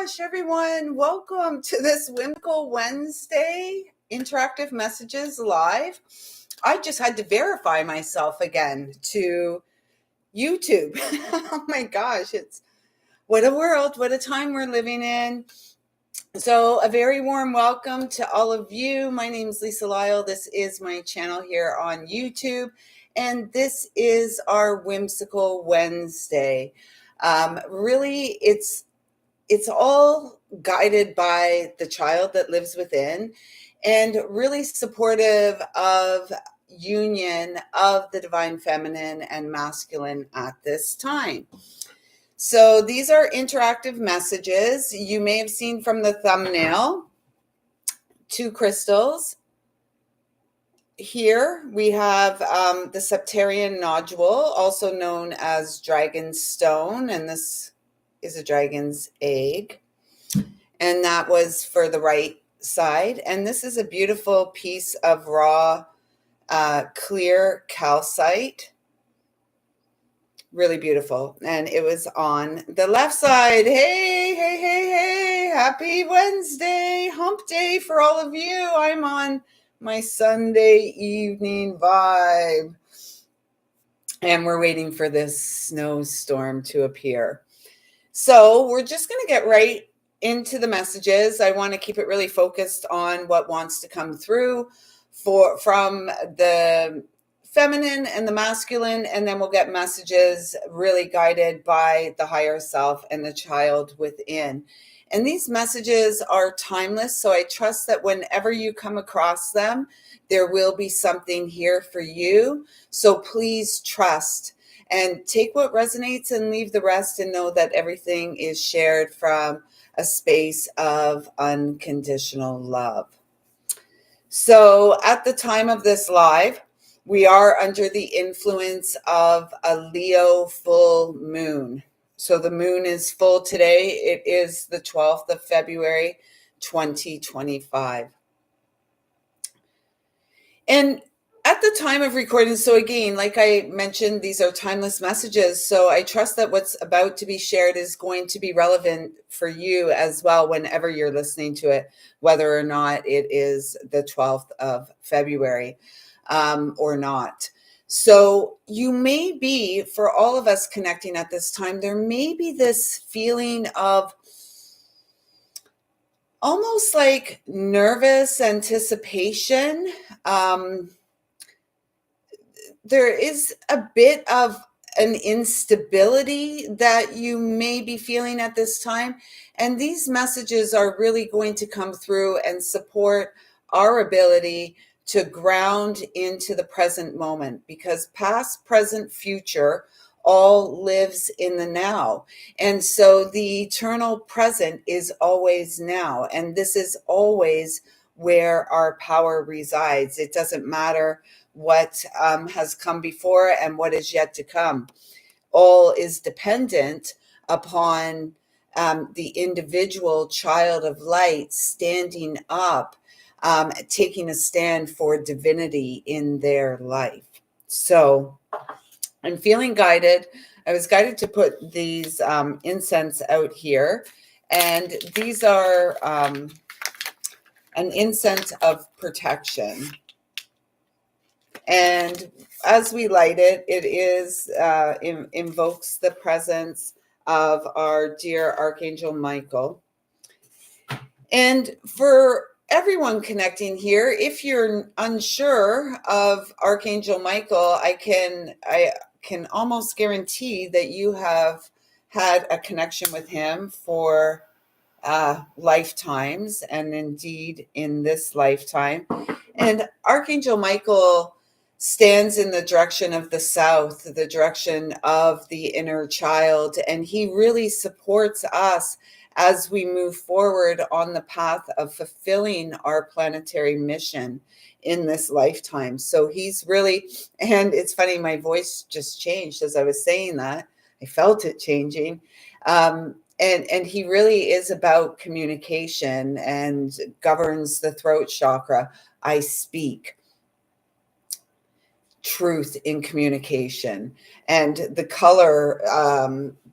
gosh, everyone. Welcome to this Whimsical Wednesday Interactive Messages Live. I just had to verify myself again to YouTube. Oh my gosh, what a world, what a time we're living in. So a very warm welcome to all of you. My name is lisalyle. This is my channel here on YouTube, and this is our Whimsical Wednesday. Really, it's all guided by the child that lives within and really supportive of union of the divine feminine and masculine at this time. So these are interactive messages. You may have seen from the thumbnail 2 crystals. Here we have the Septarian Nodule, also known as dragon's stone, and this is a dragon's egg, and that was for the right side. And this is a beautiful piece of raw clear calcite, really beautiful, and it was on the left side. Hey, happy Wednesday, hump day for all of you. I'm on my Sunday evening vibe, and we're waiting for this snowstorm to appear. So we're just going to get right into the messages. I want to keep it really focused on what wants to come through from the feminine and the masculine, and then we'll get messages really guided by the higher self and the child within. And these messages are timeless, so I trust that whenever you come across them, there will be something here for you. So please trust and take what resonates and leave the rest, and know that everything is shared from a space of unconditional love. So at the time of this live, we are under the influence of a Leo full moon. So the moon is full today. It is the 12th of February, 2025. And at the time of recording, so again, like I mentioned, these are timeless messages. So I trust that what's about to be shared is going to be relevant for you as well whenever you're listening to it, whether or not it is the 12th of February or not. So you may be, for all of us connecting at this time, there may be this feeling of almost like nervous anticipation. There is a bit of an instability that you may be feeling at this time. And these messages are really going to come through and support our ability to ground into the present moment, because past, present, future all lives in the now. And so the eternal present is always now. And this is always where our power resides. It doesn't matter what has come before and what is yet to come. All is dependent upon the individual child of light standing up, taking a stand for divinity in their life. So I'm feeling guided. I was guided to put these incense out here, and these are an incense of protection. And as we light it, it is invokes the presence of our dear Archangel Michael. And for everyone connecting here, if you're unsure of Archangel Michael, I can almost guarantee that you have had a connection with him for lifetimes, and indeed in this lifetime. And Archangel Michael stands in the direction of the south, the direction of the inner child, and he really supports us as we move forward on the path of fulfilling our planetary mission in this lifetime. So he's really, and it's funny, my voice just changed as I was saying that. I felt it changing. And he really is about communication and governs the throat chakra. I speak. truth in communication. And the color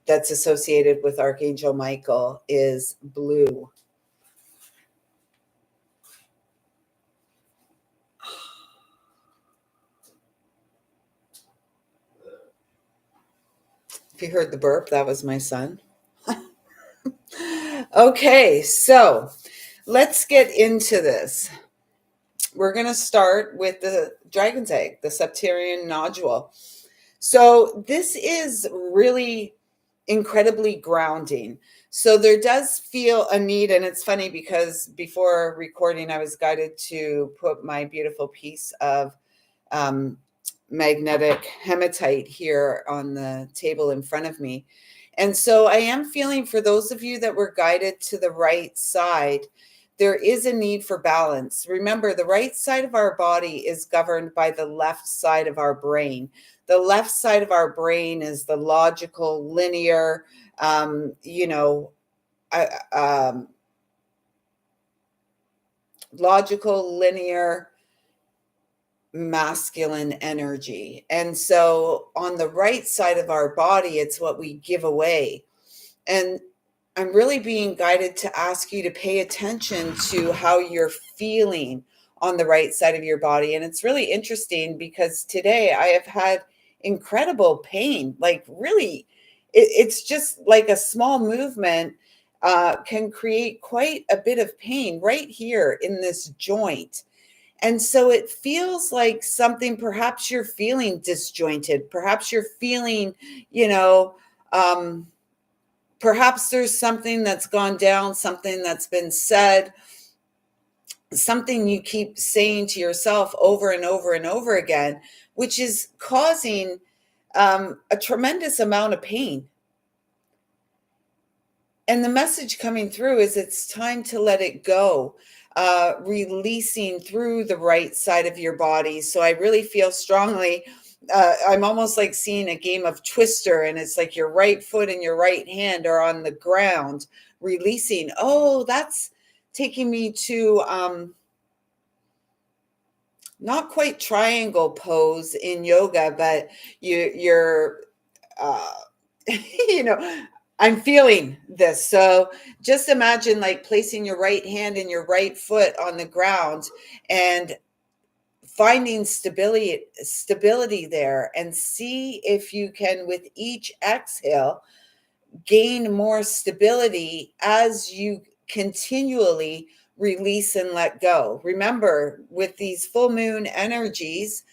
that's associated with Archangel Michael is blue. If you heard the burp, that was my son. Okay, so let's get into this. We're going to start with the dragon's egg, the Septarian nodule. So this is really incredibly grounding. So there does feel a need, and it's funny because before recording, I was guided to put my beautiful piece of magnetic hematite here on the table in front of me. And so I am feeling, for those of you that were guided to the right side, there is a need for balance. Remember, the right side of our body is governed by the left side of our brain. The left side of our brain is the logical, linear, logical, linear, masculine energy. And so on the right side of our body, it's what we give away. And I'm really being guided to ask you to pay attention to how you're feeling on the right side of your body. And it's really interesting because today I have had incredible pain. Like, really, it's just like a small movement can create quite a bit of pain right here in this joint. And so it feels like something, perhaps you're feeling disjointed, perhaps you're feeling, perhaps there's something that's gone down, something that's been said, something you keep saying to yourself over and over and over again, which is causing a tremendous amount of pain. And the message coming through is it's time to let it go, releasing through the right side of your body. So I really feel strongly, I'm almost like seeing a game of Twister, and it's like your right foot and your right hand are on the ground, releasing. Oh, that's taking me to not quite triangle pose in yoga, but you're I'm feeling this. So just imagine like placing your right hand and your right foot on the ground and finding stability there, and see if you can, with each exhale, gain more stability as you continually release and let go. Remember, with these full moon energies,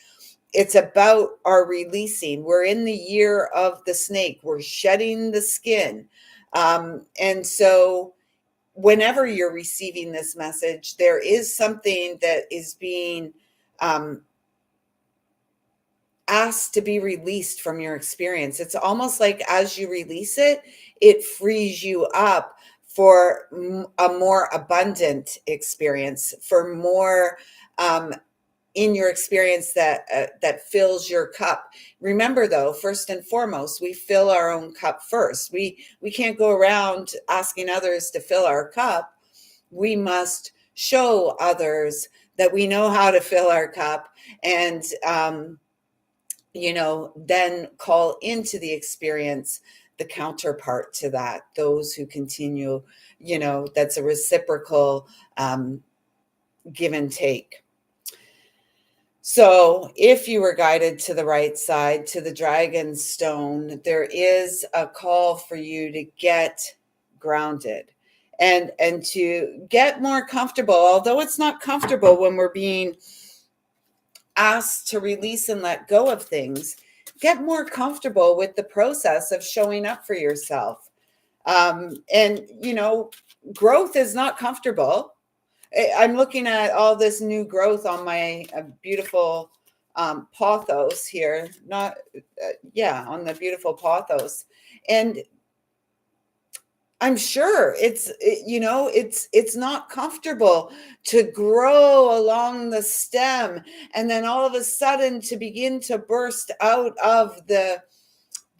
it's about our releasing. We're in the year of the snake. We're shedding the skin. And so whenever you're receiving this message, there is something that is being asked to be released from your experience. It's almost like as you release it, it frees you up for a more abundant experience, for more in your experience that fills your cup. Remember, though, first and foremost, we fill our own cup first. We can't go around asking others to fill our cup. We must show others that we know how to fill our cup, and then call into the experience the counterpart to that, those who continue, that's a reciprocal give and take. So if you were guided to the right side, to the dragon stone, there is a call for you to get grounded and to get more comfortable, although it's not comfortable when we're being asked to release and let go of things. Get more comfortable with the process of showing up for yourself. Growth is not comfortable. I'm looking at all this new growth on my beautiful pothos here, on the beautiful pothos. And I'm sure it's not comfortable to grow along the stem and then all of a sudden to begin to burst out of the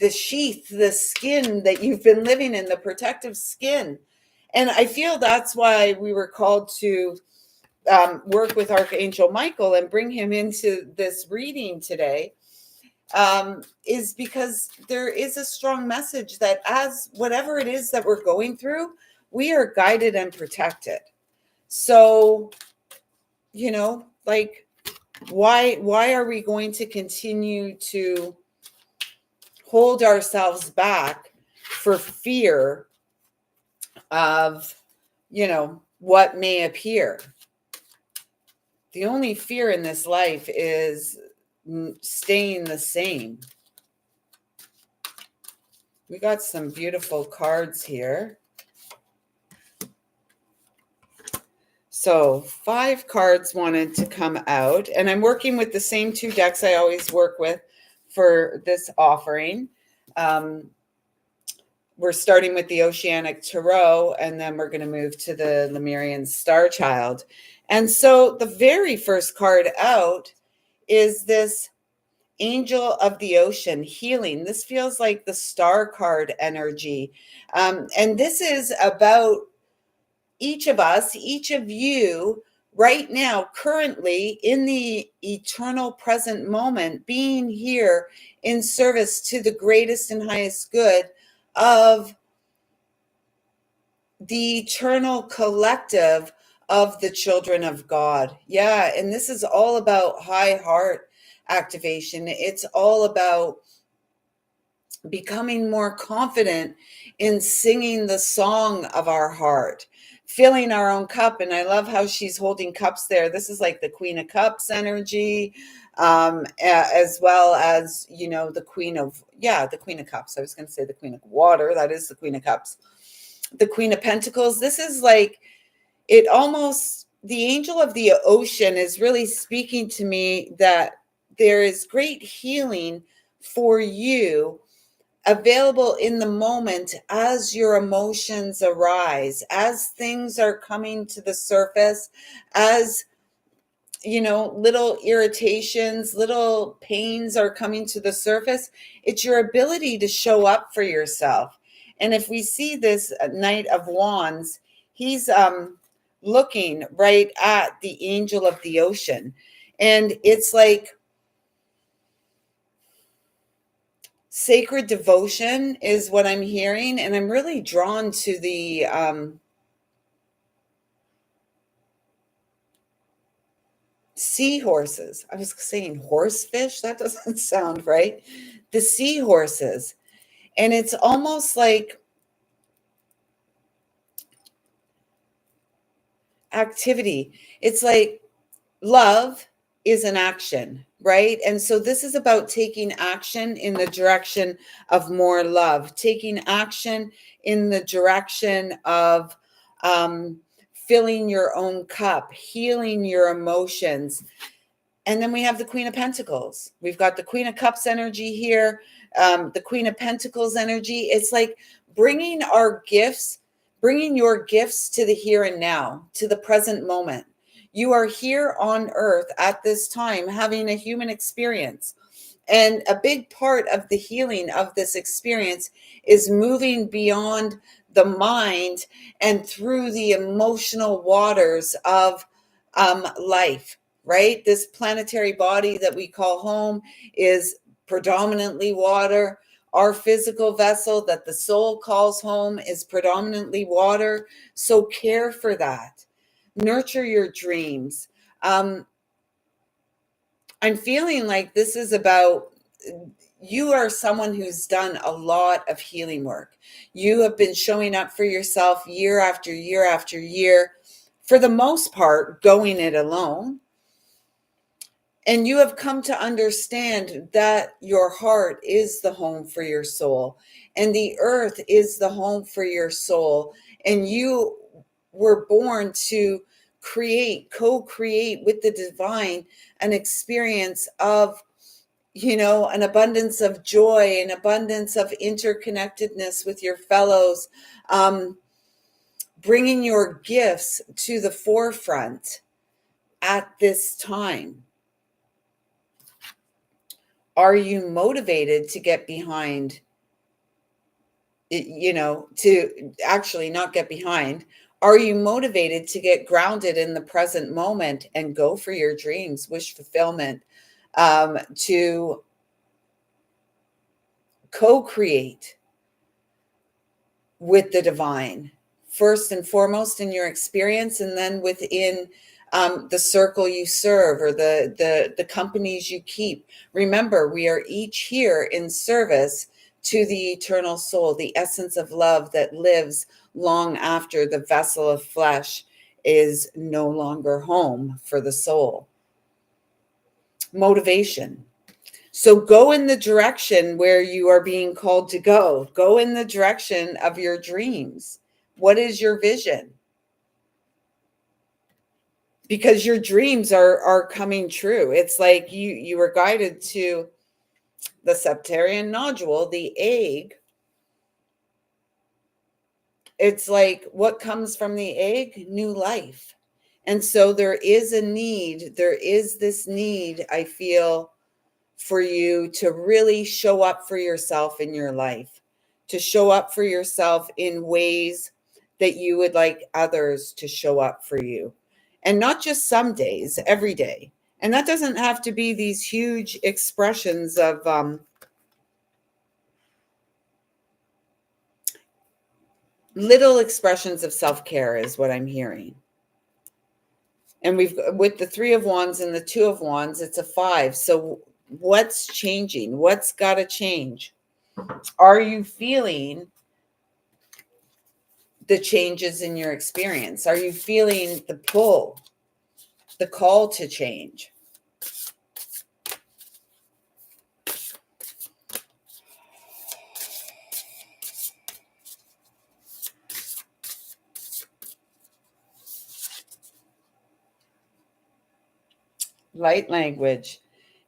sheath, the skin that you've been living in, the protective skin. And I feel that's why we were called to work with Archangel Michael and bring him into this reading today, is because there is a strong message that as whatever it is that we're going through, we are guided and protected. So, like, why are we going to continue to hold ourselves back for fear of, what may appear? The only fear in this life is staying the same. We got some beautiful cards here. So 5 cards wanted to come out, and I'm working with the same 2 decks I always work with for this offering. We're starting with the Oceanic Tarot, and then we're going to move to the Lemurian Starchild. And so the very first card out is this Angel of the Ocean, healing. This feels like the star card energy. And this is about each of us, each of you right now, currently in the eternal present moment, being here in service to the greatest and highest good of the eternal collective of the children of God. Yeah, and this is all about high heart activation. It's all about becoming more confident in singing the song of our heart, filling our own cup. And I love how she's holding cups there. This is like the Queen of Cups energy, as well as, the Queen of Cups. I was going to say the Queen of Water. That is the Queen of Cups. The Queen of Pentacles. This is like, it almost, the Angel of the Ocean is really speaking to me that there is great healing for you available in the moment as your emotions arise, as things are coming to the surface, as little irritations, little pains are coming to the surface. It's your ability to show up for yourself. And if we see this Knight of Wands, he's looking right at the Angel of the Ocean, and it's like sacred devotion is what I'm hearing. And I'm really drawn to the seahorses. I was saying horsefish. That doesn't sound right. The seahorses. And it's almost like activity. It's like love is an action, right? And so this is about taking action in the direction of more love, taking action in the direction of filling your own cup, healing your emotions. And then we have the Queen of Pentacles. We've got the Queen of Cups energy here, the Queen of Pentacles energy. It's like bringing your gifts to the here and now, to the present moment. You are here on earth at this time having a human experience. And a big part of the healing of this experience is moving beyond the mind and through the emotional waters of life, right? This planetary body that we call home is predominantly water. Our physical vessel that the soul calls home is predominantly water. So care for that. Nurture your dreams. I'm feeling like this is about, you are someone who's done a lot of healing work. You have been showing up for yourself year after year after year, for the most part, going it alone. And you have come to understand that your heart is the home for your soul, and the earth is the home for your soul. And you were born to co-create with the divine an experience of, an abundance of joy, an abundance of interconnectedness with your fellows, bringing your gifts to the forefront at this time. Are you motivated to get behind, to actually not get behind? Are you motivated to get grounded in the present moment and go for your dreams, wish fulfillment, to co-create with the divine, first and foremost in your experience, and then within the circle you serve, or the companies you keep? Remember, we are each here in service to the eternal soul, the essence of love that lives long after the vessel of flesh is no longer home for the soul. Motivation. So go in the direction where you are being called to go. Go in the direction of your dreams. What is your vision? Because your dreams are coming true. It's like you were guided to the Septarian nodule, the egg. It's like, what comes from the egg? New life. And so there is a need. There is this need, I feel, for you to really show up for yourself in your life, to show up for yourself in ways that you would like others to show up for you. And not just some days, every day. And that doesn't have to be these huge expressions of little expressions of self-care is what I'm hearing. And we've, with the 3 of Wands and the 2 of Wands, it's a 5. So what's changing? What's got to change? Are you feeling the changes in your experience? Are you feeling the pull, the call to change? Light language.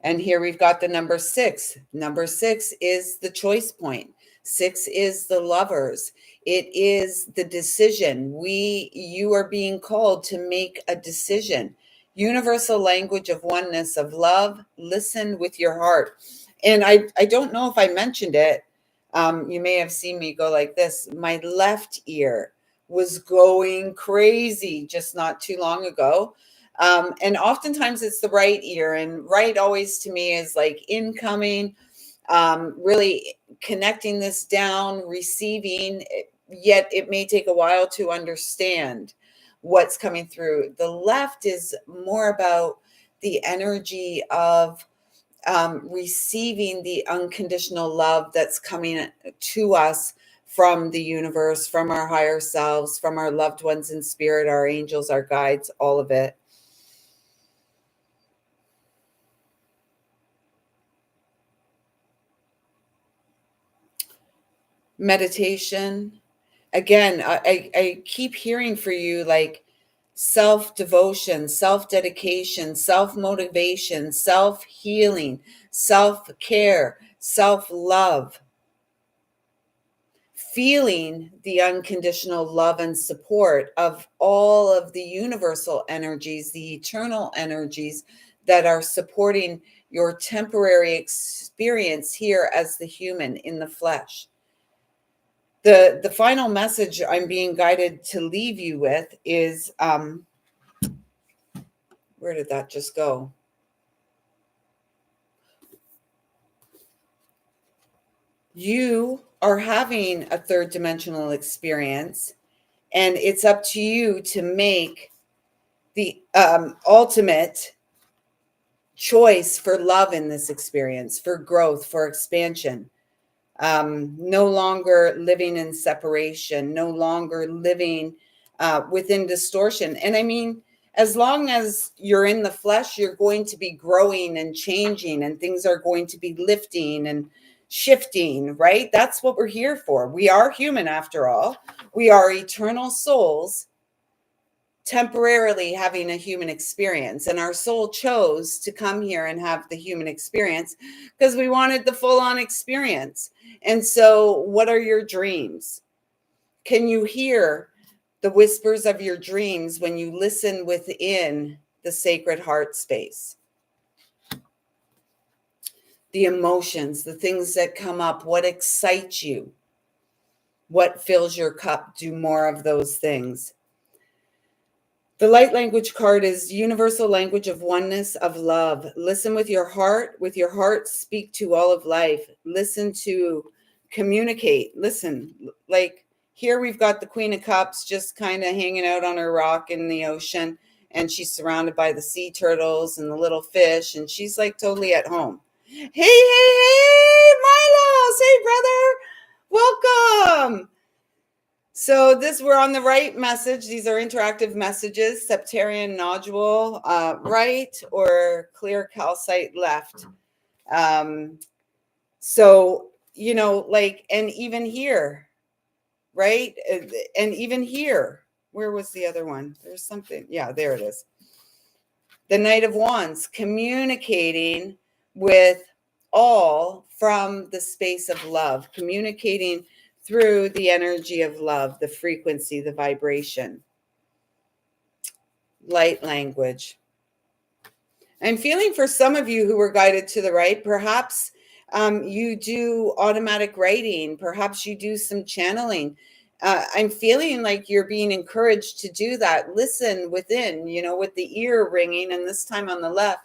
And here we've got the number 6. Number 6 is the choice point. 6 is the lovers. It is the decision. You are being called to make a decision. Universal language of oneness, of love. Listen with your heart. And I don't know if I mentioned it. You may have seen me go like this. My left ear was going crazy just not too long ago. And oftentimes it's the right ear, and right always to me is like incoming, really connecting this down, receiving, yet it may take a while to understand what's coming through. The left is more about the energy of receiving the unconditional love that's coming to us from the universe, from our higher selves, from our loved ones in spirit, our angels, our guides, all of it. Meditation. Again, I keep hearing for you like self-devotion, self-dedication, self-motivation, self-healing, self-care, self-love. Feeling the unconditional love and support of all of the universal energies, the eternal energies that are supporting your temporary experience here as the human in the flesh. The final message I'm being guided to leave you with is, where did that just go? You are having a third dimensional experience, and it's up to you to make the ultimate choice for love in this experience, for growth, for expansion. No longer living in separation, no longer living within distortion. And I mean, as long as you're in the flesh, you're going to be growing and changing, and things are going to be lifting and shifting, right? That's what we're here for. We are human after all. We are eternal souls temporarily having a human experience, and our soul chose to come here and have the human experience because we wanted the full-on experience. And so what are your dreams? Can you hear the whispers of your dreams when you listen within the sacred heart space? The emotions, the things that come up, what excites you, what fills your cup, do more of those things. The light language card is universal language of oneness, of love. Listen with your heart. With your heart, speak to all of life. Listen to communicate. Listen, like here we've got the Queen of Cups just kind of hanging out on her rock in the ocean, and she's surrounded by the sea turtles and the little fish, and she's like totally at home. Hey, hey, hey, Milos. Hey, brother. Welcome. So we're on the right message. These are interactive messages. Septarian nodule right, or clear calcite left. So, like, and even here, right? And even here, where was the other one? There's something. Yeah, there it is. The Knight of Wands, communicating with all from the space of love, communicating through the energy of love, the frequency, the vibration. Light language. I'm feeling for some of you who were guided to the right, perhaps you do automatic writing, perhaps you do some channeling. I'm feeling like you're being encouraged to do that. Listen within, with the ear ringing, and this time on the left,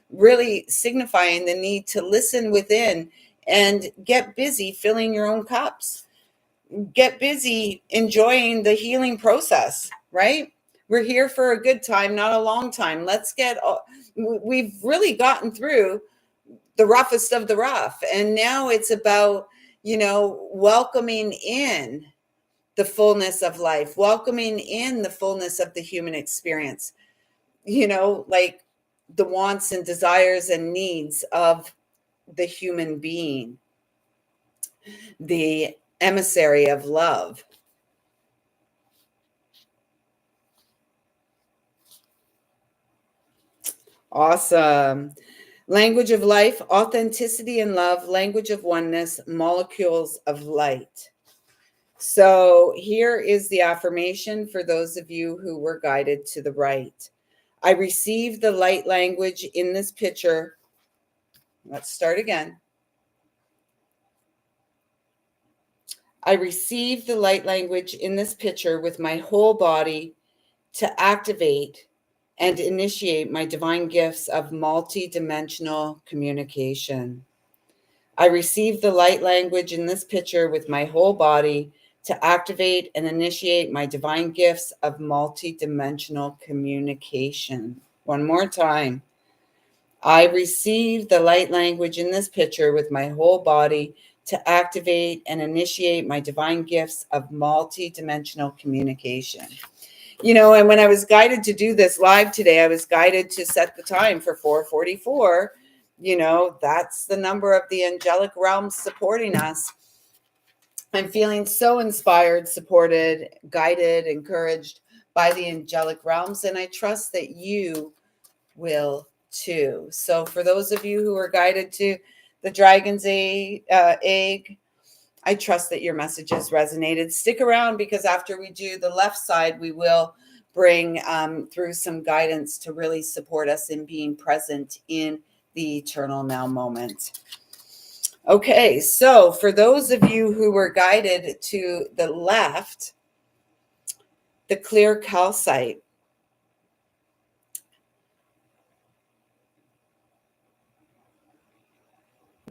really signifying the need to listen within and get busy filling your own cups. Get busy enjoying the healing process, right? We're here for a good time, not a long time. We've really gotten through the roughest of the rough. And now it's about, welcoming in the fullness of life, welcoming in the fullness of the human experience, like the wants and desires and needs of the human being, the emissary of love. Awesome. Language of life, authenticity and love, language of oneness, molecules of light. So here is the affirmation for those of you who were guided to the right. I receive the light language in this picture. Let's start again. I receive the light language in this picture with my whole body to activate and initiate my divine gifts of multi-dimensional communication. I receive the light language in this picture with my whole body to activate and initiate my divine gifts of multi-dimensional communication. One more time. I receive the light language in this picture with my whole body to activate and initiate my divine gifts of multi-dimensional communication. And when I was guided to do this live today, I was guided to set the time for 4:44. That's the number of the angelic realms supporting us. I'm feeling so inspired, supported, guided, encouraged by the angelic realms, and I trust that you will too. So for those of you who are guided to the dragon's egg, I trust that your messages resonated. Stick around, because after we do the left side, we will bring through some guidance to really support us in being present in the eternal now moment. Okay, so for those of you who were guided to the left, the clear calcite.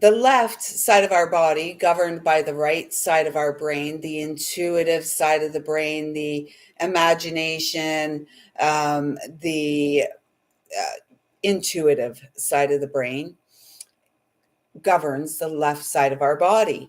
The left side of our body, governed by the right side of our brain, the intuitive side of the brain, the imagination, the intuitive side of the brain, governs the left side of our body.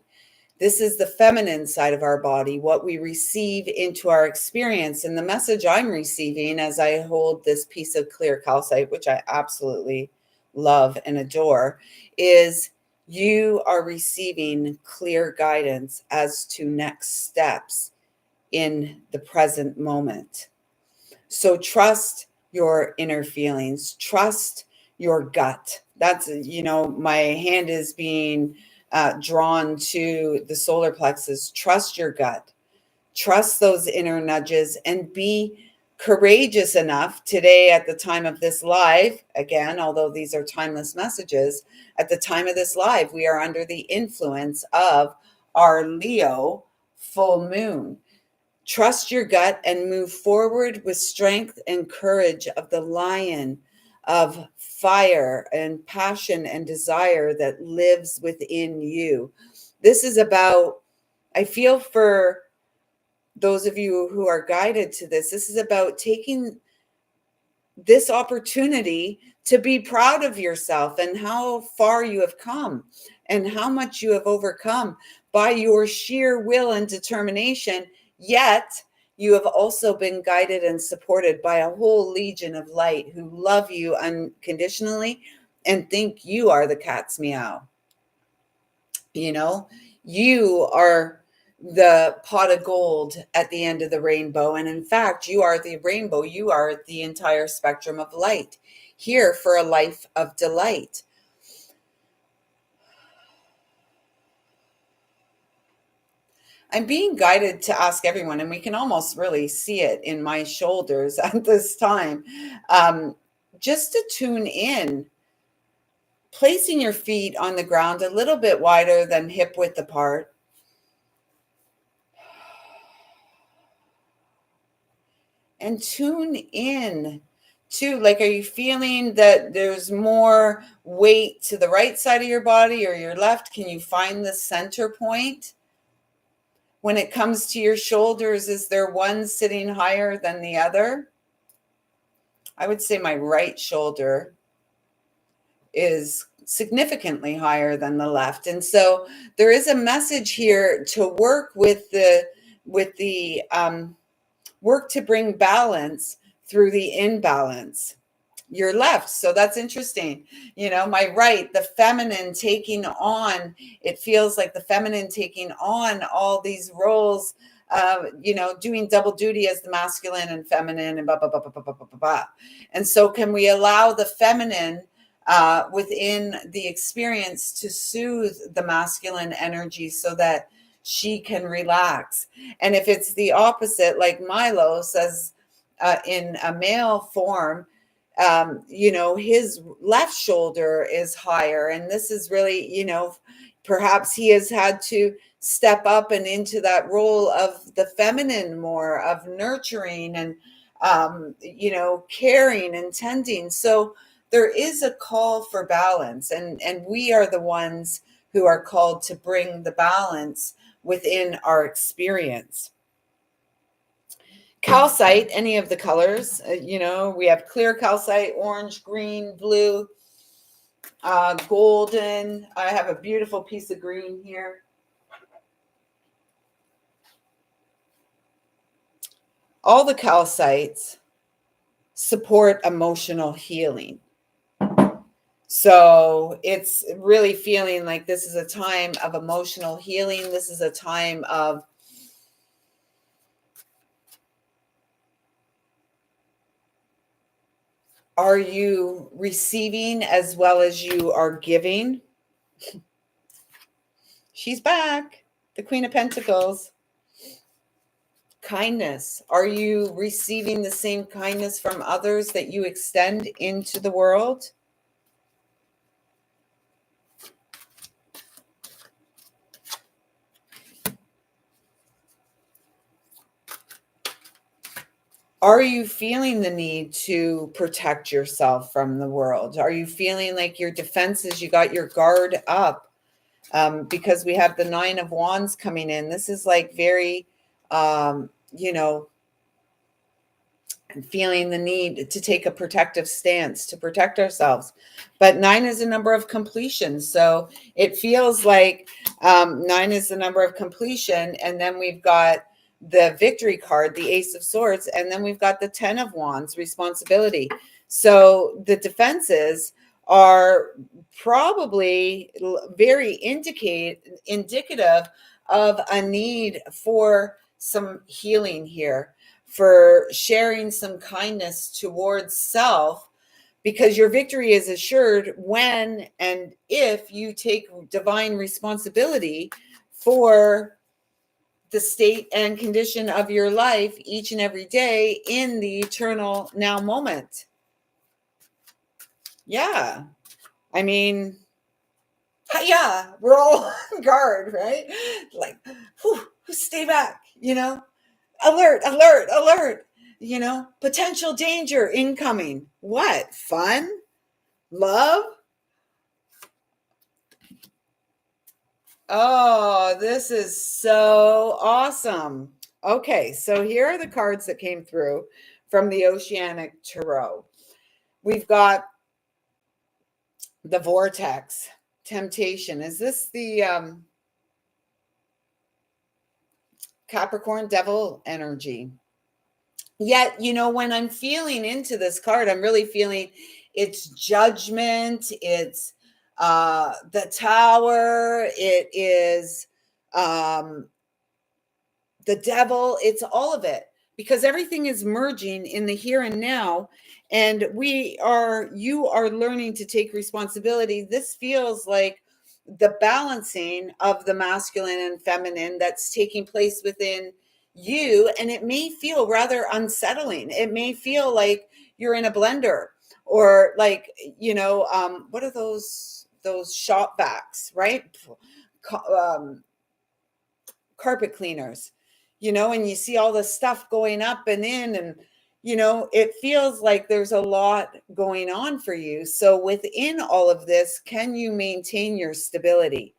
This is the feminine side of our body, what we receive into our experience. And the message I'm receiving as I hold this piece of clear calcite, which I absolutely love and adore, is you are receiving clear guidance as to next steps in the present moment. So trust your inner feelings, trust your gut. That's, my hand is being drawn to the solar plexus. Trust your gut, trust those inner nudges, and be courageous enough today at the time of this live. Again, although these are timeless messages, at the time of this live, we are under the influence of our Leo full moon. Trust your gut and move forward with strength and courage of the lion of fire and passion and desire that lives within you. This is about, I feel for those of you who are guided to this is about taking this opportunity to be proud of yourself and how far you have come and how much you have overcome by your sheer will and determination. Yet you have also been guided and supported by a whole legion of light who love you unconditionally and think you are the cat's meow. You know, you are the pot of gold at the end of the rainbow. And in fact, you are the rainbow. You are the entire spectrum of light here for a life of delight. I'm being guided to ask everyone, and we can almost really see it in my shoulders at this time, just to tune in, placing your feet on the ground a little bit wider than hip width apart. And tune in to, like, are you feeling that there's more weight to the right side of your body or your left? Can you find the center point? When it comes to your shoulders, is there one sitting higher than the other? I would say my right shoulder is significantly higher than the left. And so there is a message here to work with the work to bring balance through the imbalance. Your left. So that's interesting. You know, my right, the feminine taking on, it feels like the feminine taking on all these roles, you know, doing double duty as the masculine and feminine and blah, blah, blah, blah, blah, blah, blah, blah. And so can we allow the feminine within the experience to soothe the masculine energy so that she can relax? And if it's the opposite, like Milo says in a male form, you know, his left shoulder is higher. And this is really, you know, perhaps he has had to step up and into that role of the feminine more, of nurturing and, you know, caring and tending. So there is a call for balance, and we are the ones who are called to bring the balance within our experience. Calcite, any of the colors, you know, we have clear calcite, orange, green, blue, golden. I have a beautiful piece of green here. All the calcites support emotional healing. So it's really feeling like this is a time of emotional healing. This is a time of are you receiving as well as you are giving? She's back, the Queen of Pentacles. Kindness. Are you receiving the same kindness from others that you extend into the world? Are you feeling the need to protect yourself from the world? Are you feeling like your defenses, you got your guard up? Because we have the Nine of Wands coming in. This is like very, you know, feeling the need to take a protective stance to protect ourselves. But 9 is a number of completion. So it feels like 9 is the number of completion. And then we've got the victory card, the Ace of Swords. And then we've got the 10 of Wands, responsibility. So the defenses are probably very indicative of a need for some healing here, for sharing some kindness towards self, because your victory is assured when and if you take divine responsibility for the state and condition of your life each and every day in the eternal now moment. Yeah. I mean, yeah, we're all on guard, right? Like, whew, stay back, you know? alert, alert, alert. Potential danger incoming. What? Fun? Love? Oh, this is so awesome. Okay, so here are the cards that came through from the Oceanic Tarot. We've got the Vortex, Temptation. Is this the Capricorn Devil energy? Yet, when I'm feeling into this card, I'm really feeling it's Judgment, it's the Tower, it is the Devil, it's all of it, because everything is merging in the here and now, and you are learning to take responsibility. This feels like the balancing of the masculine and feminine that's taking place within you, and it may feel rather unsettling. It may feel like you're in a blender, or like, what are those shop vacs, right? Carpet cleaners, and you see all the stuff going up and in, and it feels like there's a lot going on for you. So within all of this, can you maintain your stability?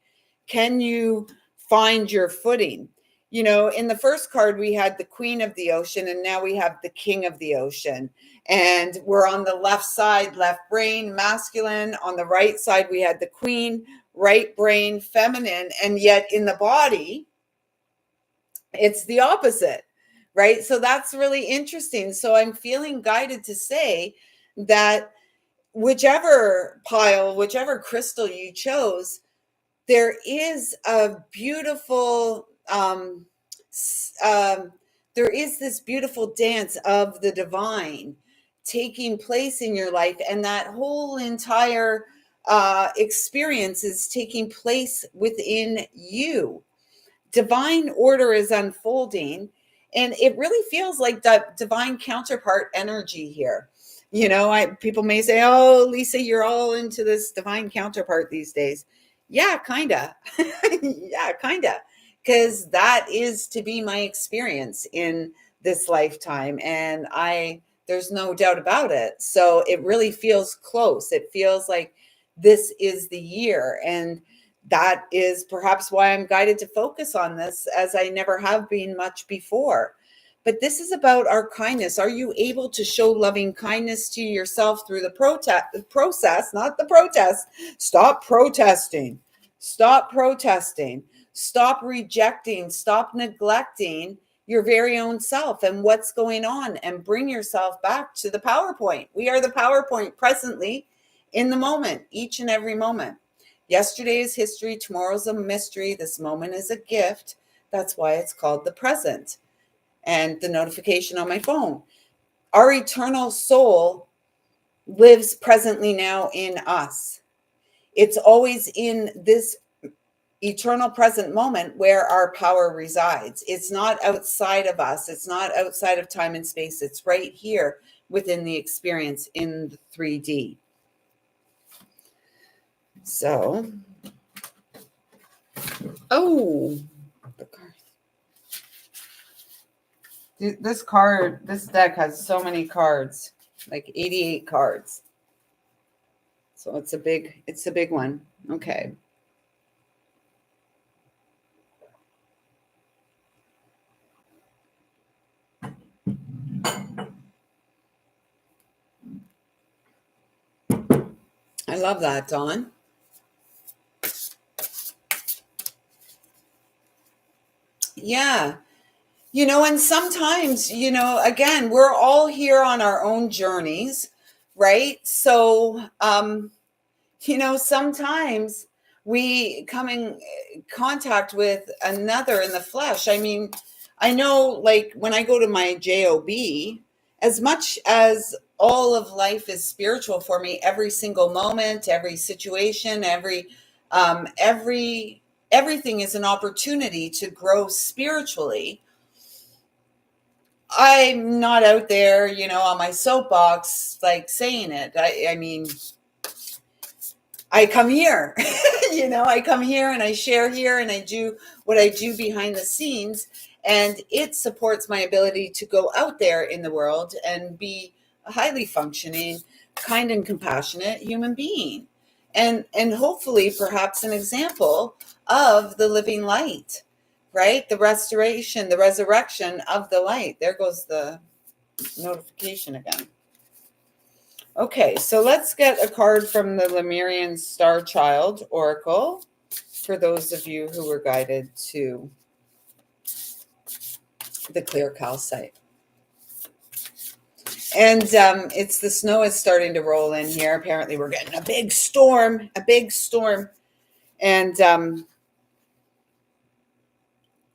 Can you find your footing? In the first card, we had the Queen of the Ocean, and now we have the King of the Ocean. And we're on the left side, left brain, masculine. On the right side, we had the Queen, right brain, feminine. And yet in the body, it's the opposite, right? So that's really interesting. So I'm feeling guided to say that whichever pile, whichever crystal you chose, there is a beautiful, there is this beautiful dance of the divine taking place in your life. And that whole entire experience is taking place within you. Divine order is unfolding, and it really feels like that divine counterpart energy here. People may say, "Oh, Lisa, you're all into this divine counterpart these days." Yeah, kind of. Yeah, kind of. Because that is to be my experience in this lifetime. And there's no doubt about it. So it really feels close. It feels like this is the year. And that is perhaps why I'm guided to focus on this, as I never have been much before. But this is about our kindness. Are you able to show loving kindness to yourself through the process, not the protest? Stop protesting. Stop protesting. Stop rejecting. Stop neglecting your very own self and what's going on, and bring yourself back to the PowerPoint. We are the PowerPoint presently in the moment, each and every moment. Yesterday is history. Tomorrow's a mystery. This moment is a gift. That's why it's called the present. And the notification on my phone. Our eternal soul lives presently now in us. It's always in this eternal present moment where our power resides. It's not outside of us. It's not outside of time and space. It's right here within the experience in the 3D. So, this deck has so many cards, like 88 cards. So it's a big one. Okay. I love that, Dawn. Yeah. And sometimes, again, we're all here on our own journeys, right? So, sometimes we come in contact with another in the flesh. I mean, I know, like, when I go to my job, as much as all of life is spiritual for me, every single moment, every situation, everything is an opportunity to grow spiritually. I'm not out there, on my soapbox, like, saying it. I mean, I come here, I come here and I share here, and I do what I do behind the scenes. And it supports my ability to go out there in the world and be a highly functioning, kind and compassionate human being. And hopefully perhaps an example of the living light, right? The restoration, the resurrection of the light. There goes the notification again. Okay, so let's get a card from the Lemurian Starchild Oracle for those of you who were guided to the clear calcite. And it's the snow is starting to roll in here. Apparently we're getting a big storm. And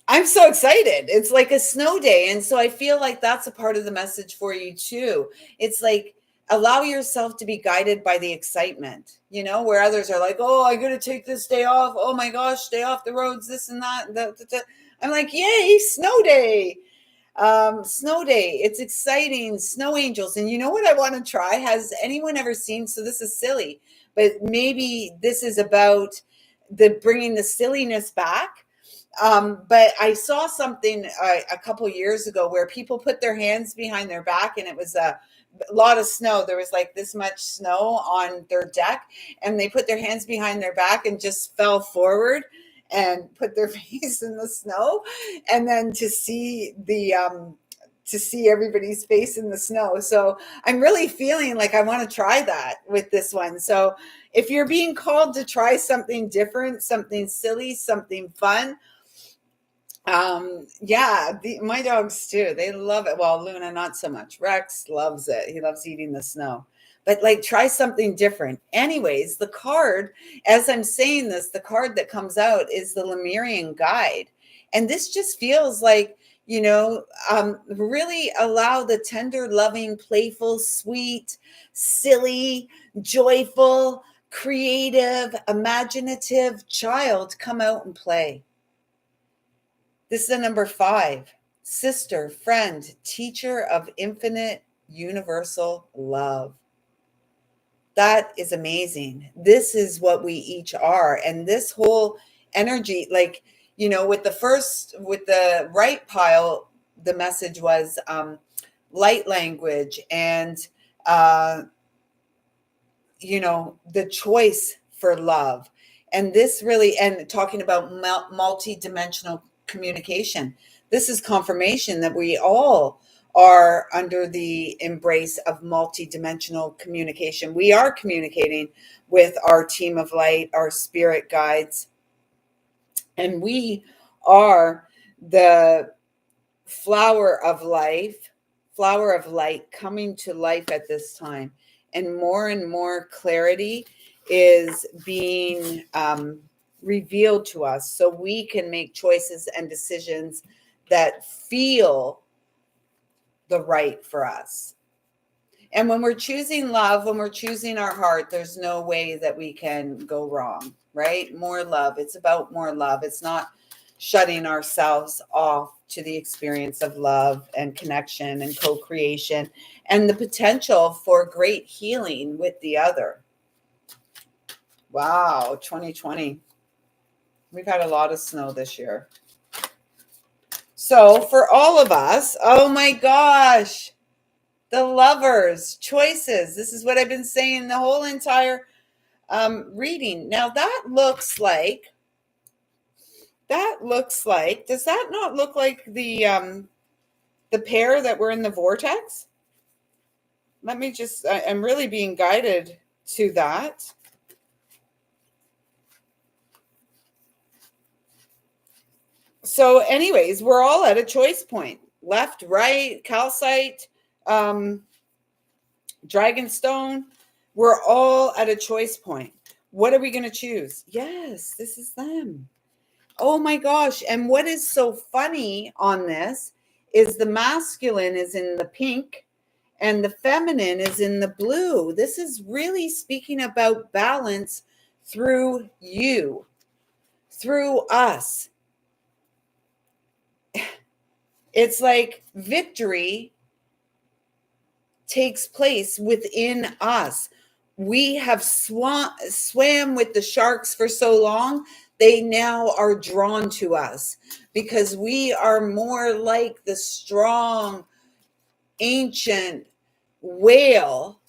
I'm so excited. It's like a snow day. And so I feel like that's a part of the message for you too. It's like, allow yourself to be guided by the excitement, you know, where others are like, oh, I got to take this day off. Oh my gosh, stay off the roads, this and that. I'm like, yay, snow day. Snow day. It's exciting. Snow angels. And you know what I want to try? Has anyone ever seen? So this is silly, but maybe this is about the bringing the silliness back. But I saw something a couple years ago where people put their hands behind their back, and it was a lot of snow. There was like this much snow on their deck, and they put their hands behind their back and just fell forward and put their face in the snow, and then to see everybody's face in the snow. So I'm really feeling like I want to try that with this one. So if you're being called to try something different, something silly, something fun, my dogs too, they love it. Well, Luna not so much. Rex loves it. He loves eating the snow, but like try something different. Anyways, the card, as I'm saying this, the card that comes out is the Lemurian guide. And this just feels like, you know, really allow the tender, loving, playful, sweet, silly, joyful, creative, imaginative child come out and play. This is the number 5, sister, friend, teacher of infinite universal love. That is amazing. This is what we each are. And this whole energy, like, you know, with the right pile, the message was light language and, you know, the choice for love. And this really, and talking about multi-dimensional communication. This is confirmation that we all are under the embrace of multi-dimensional communication. We are communicating with our team of light, our spirit guides, and we are the flower of light coming to life at this time. And more clarity is being revealed to us so we can make choices and decisions that feel the right for us. And when we're choosing love, when we're choosing our heart, there's no way that we can go wrong, right? More love. It's about more love. It's not shutting ourselves off to the experience of love and connection and co-creation and the potential for great healing with the other. Wow, 2020. We've had a lot of snow this year. So for all of us, oh my gosh, the lovers, choices. This is what I've been saying the whole entire reading. Now that looks like, does that not look like the pair that were in the vortex? Let me just, I'm really being guided to that. So anyways, we're all at a choice point. Left, right, calcite, dragonstone. We're all at a choice point. What are we going to choose? Yes, this is them. Oh my gosh. And what is so funny on this is the masculine is in the pink and the feminine is in the blue. This is really speaking about balance through you, through us. It's like victory takes place within us. We have swam with the sharks for so long they now are drawn to us because we are more like the strong, ancient whale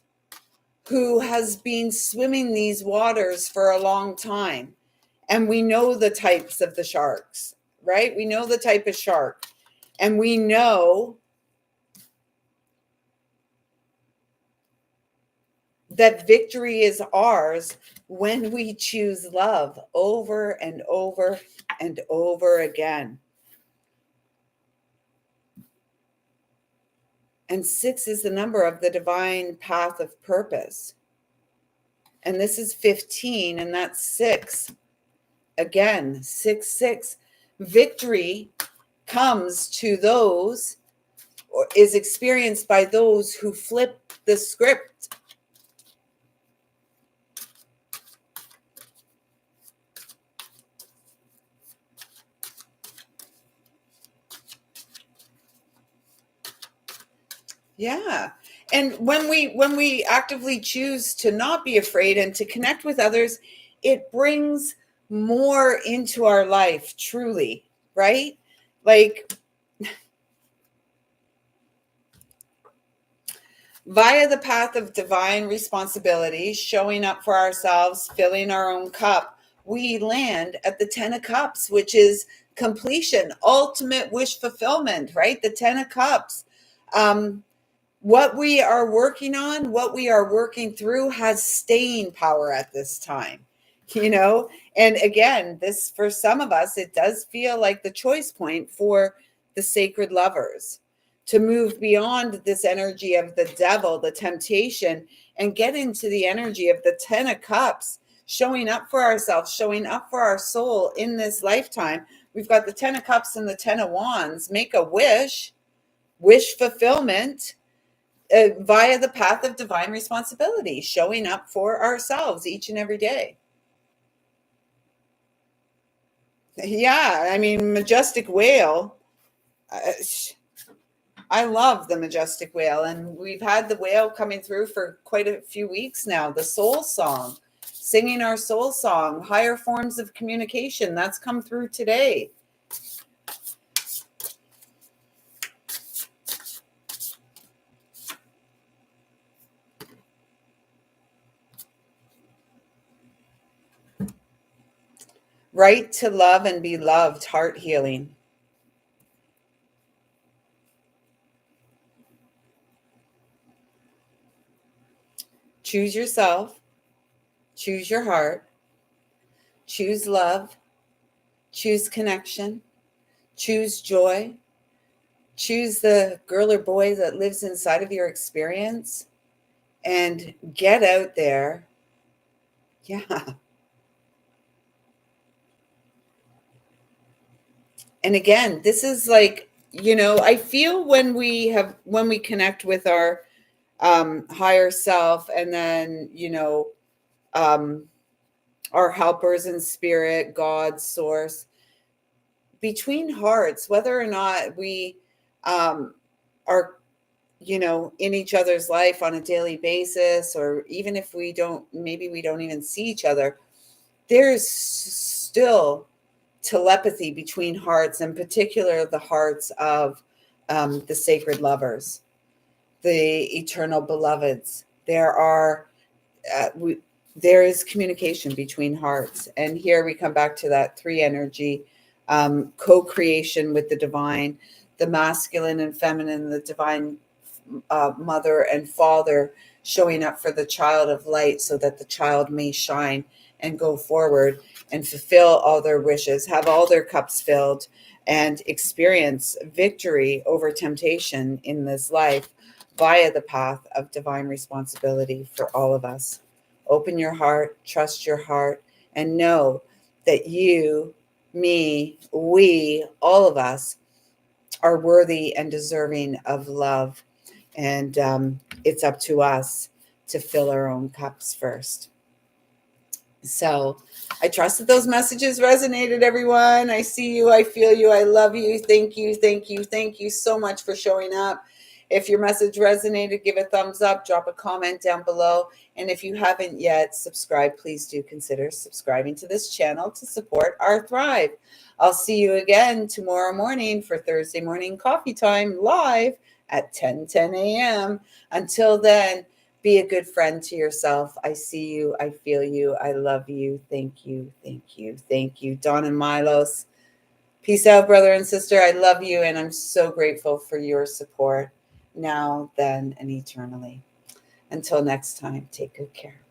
who has been swimming these waters for a long time. And we know the types of the sharks, right? We know the type of shark. And we know that victory is ours when we choose love over and over and over again. And 6 is the number of the divine path of purpose. And this is 15, and that's 6. Again, 6, 6. Victory comes to those, or is experienced by those who flip the script. Yeah. And when we actively choose to not be afraid and to connect with others, it brings more into our life, truly, right? Like via the path of divine responsibility, showing up for ourselves, filling our own cup, we land at the 10 of Cups, which is completion, ultimate wish fulfillment, right? The 10 of Cups. What we are working on, what we are working through has staying power at this time, And again, this, for some of us, it does feel like the choice point for the sacred lovers to move beyond this energy of the devil, the temptation, and get into the energy of the 10 of Cups, showing up for ourselves, showing up for our soul in this lifetime. We've got the 10 of Cups and the 10 of Wands. Make a wish fulfillment. Via the path of divine responsibility, showing up for ourselves each and every day. Yeah, I mean, majestic whale. I love the majestic whale, and we've had the whale coming through for quite a few weeks now. The soul song, singing our soul song, higher forms of communication, that's come through today. Right to love and be loved, heart healing. Choose yourself, choose your heart, choose love, choose connection, choose joy, choose the girl or boy that lives inside of your experience, and get out there. Yeah. And again, this is like, I feel when we connect with our higher self, and then, our helpers in spirit, God, source, between hearts, whether or not we are, in each other's life on a daily basis, or even if maybe we don't even see each other, there's still telepathy between hearts, in particular the hearts of the sacred lovers, the eternal beloveds. There is communication between hearts. And here we come back to that 3 energy, co-creation with the divine, the masculine and feminine, the divine mother and father, showing up for the child of light so that the child may shine and go forward and fulfill all their wishes, have all their cups filled, and experience victory over temptation in this life via the path of divine responsibility for all of us. Open your heart, trust your heart, and know that you, me, we, all of us are worthy and deserving of love. And it's up to us to fill our own cups first. So I trust that those messages resonated, everyone. I see you. I feel you. I love you. Thank you. Thank you. Thank you so much for showing up. If your message resonated, give a thumbs up, drop a comment down below. And if you haven't yet subscribed, please do consider subscribing to this channel to support our Thrive. I'll see you again tomorrow morning for Thursday morning coffee time live at 10 a.m. Until then, be a good friend to yourself. I see you. I feel you. I love you. Thank you. Thank you. Thank you. Dawn and Milos. Peace out, brother and sister. I love you, and I'm so grateful for your support now, then, and eternally. Until next time, take good care.